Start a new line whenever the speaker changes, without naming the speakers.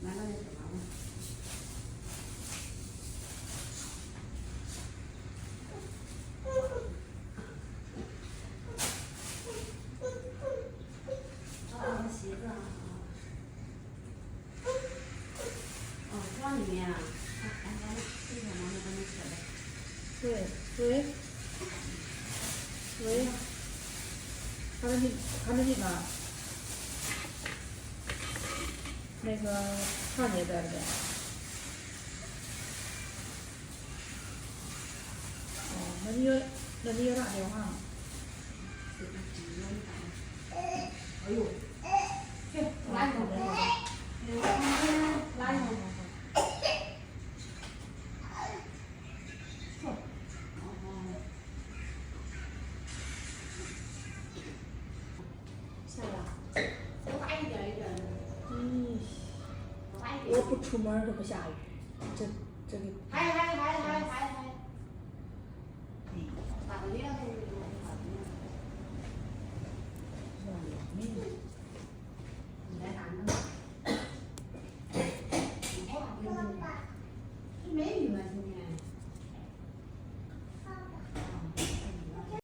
만원에서 만원. 아, 싫어. 좋아하면
왜? 왜? 왜? 하느니가那个胖姐在不在？哦，那你有打电话吗？
哎呦，去拉一口，拉一口。
下了。
大一点一点的。
嗯，
大一点。
我不出门都不下雨，这个。
还。打个电话都是打个电话。你来打呢？没雨吗？今天。